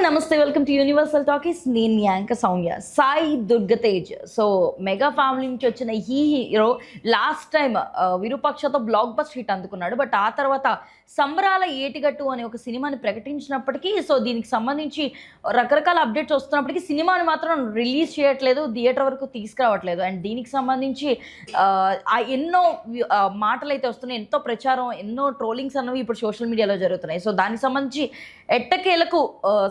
నమస్తే, welcome to universal talkies. నేను మీ anchor Soumya. Sai Durga Tej. So mega family నుంచి వచ్చిన ఈ హీరో లాస్ట్ టైం విరూపాక్షతో బ్లాక్ బస్టర్ హిట్ అందుకున్నాడు. బట్ ఆ తర్వాత సంబరాల ఏటిగట్టు అనే ఒక సినిమాని ప్రకటించినప్పటికీ, సో దీనికి సంబంధించి రకరకాల అప్డేట్స్ వస్తున్నప్పటికీ సినిమాని మాత్రం రిలీజ్ చేయట్లేదు, థియేటర్ వరకు తీసుకురావట్లేదు. అండ్ దీనికి సంబంధించి ఎన్నో మాటలు అయితే వస్తున్నాయి, ఎంతో ప్రచారం, ఎన్నో ట్రోలింగ్స్ అనేవి ఇప్పుడు సోషల్ మీడియాలో జరుగుతున్నాయి. సో దానికి సంబంధించి ఎట్టకేలకు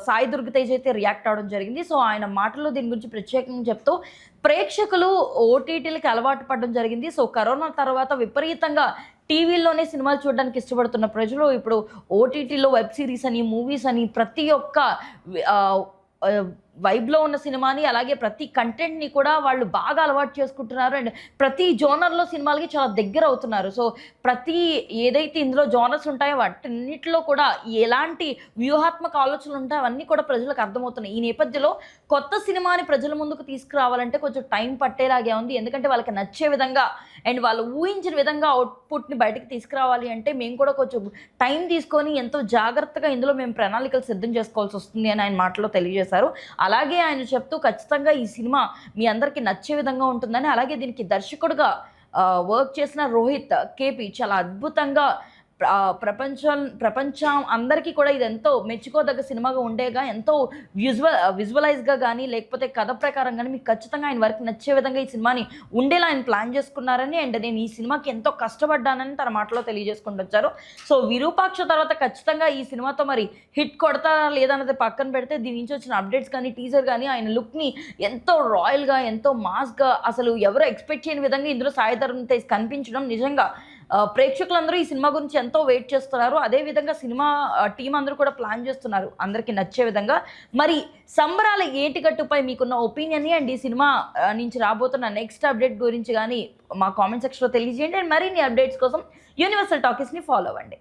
సాయి దుర్గతేజ్ అయితే రియాక్ట్ అవ్వడం జరిగింది. సో ఆయన మాటల్లో దీని గురించి ప్రత్యేకంగా చెప్తూ ప్రేక్షకులు ఓటీటీలకి అలవాటు పడడం జరిగింది. సో కరోనా తర్వాత విపరీతంగా టీవీల్లోనే సినిమాలు చూడడానికి ఇష్టపడుతున్న ప్రజలు ఇప్పుడు ఓటీటీలో వెబ్ సిరీస్ అని, మూవీస్ అని ప్రతి ఒక్క వైబ్లో ఉన్న సినిమాని, అలాగే ప్రతి కంటెంట్ని కూడా వాళ్ళు బాగా అలవాటు చేసుకుంటున్నారు. అండ్ ప్రతి జోనర్లో సినిమాలకి చాలా దగ్గర అవుతున్నారు. సో ప్రతి ఏదైతే ఇందులో జోనర్స్ ఉంటాయో వాటన్నిటిలో కూడా ఎలాంటి వ్యూహాత్మక ఆలోచనలు ఉంటాయో అవన్నీ కూడా ప్రజలకు అర్థమవుతున్నాయి. ఈ నేపథ్యంలో కొత్త సినిమాని ప్రజల ముందుకు తీసుకురావాలంటే కొంచెం టైం పట్టేలాగే ఉంది. ఎందుకంటే వాళ్ళకి నచ్చే విధంగా అండ్ వాళ్ళు ఊహించిన విధంగా అవుట్పుట్ని బయటకు తీసుకురావాలి అంటే మేము కూడా కొంచెం టైం తీసుకొని ఎంతో జాగ్రత్తగా ఇందులో మేము ప్రణాళికలు సిద్ధం చేసుకోవాల్సి వస్తుంది అని ఆయన మాటలో తెలియజేశారు. అలాగే ఆయన చెప్తూ ఖచ్చితంగా ఈ సినిమా మీ అందరికీ నచ్చే విధంగా ఉంటుందని, అలాగే దీనికి దర్శకుడుగా వర్క్ చేసిన రోహిత్ కేపీ చాలా అద్భుతంగా ప్రపంచం అందరికీ కూడా ఇది ఎంతో మెచ్చుకోదగ్గ సినిమాగా ఉండేగా, ఎంతో విజువలైజ్గా కానీ లేకపోతే కథ ప్రకారం కానీ మీకు ఖచ్చితంగా ఆయన వర్క్ నచ్చే విధంగా ఈ సినిమాని ఉండేలా ఆయన ప్లాన్ చేసుకున్నారని, అండ్ నేను ఈ సినిమాకి ఎంతో కష్టపడ్డానని తన మాటలో తెలియజేసుకుంటూ వచ్చారు. సో విరూపాక్ష తర్వాత ఖచ్చితంగా ఈ సినిమాతో మరి హిట్ కొడతారా లేదన్నది పక్కన పెడితే, దీని నుంచి వచ్చిన అప్డేట్స్ కానీ టీజర్ కానీ ఆయన లుక్ని ఎంతో రాయల్గా, ఎంతో మాస్గా, అసలు ఎవరో ఎక్స్పెక్ట్ చేయని విధంగా ఇందులో సాయి ధరమ్ తేజ్ కనిపించడం నిజంగా ప్రేక్షకులందరూ ఈ సినిమా గురించి ఎంతో వెయిట్ చేస్తున్నారు. అదేవిధంగా సినిమా టీం అందరూ కూడా ప్లాన్ చేస్తున్నారు అందరికీ నచ్చే విధంగా. మరి సంబరాల ఏటిగట్టుపై మీకున్న ఒపీనియన్ని అండ్ ఈ సినిమా నుంచి రాబోతున్న నెక్స్ట్ అప్డేట్ గురించి కానీ మా కామెంట్ సెక్షన్లో తెలియజేయండి. అండ్ మరిన్ని అప్డేట్స్ కోసం యూనివర్సల్ టాకీస్ని ఫాలో అవ్వండి.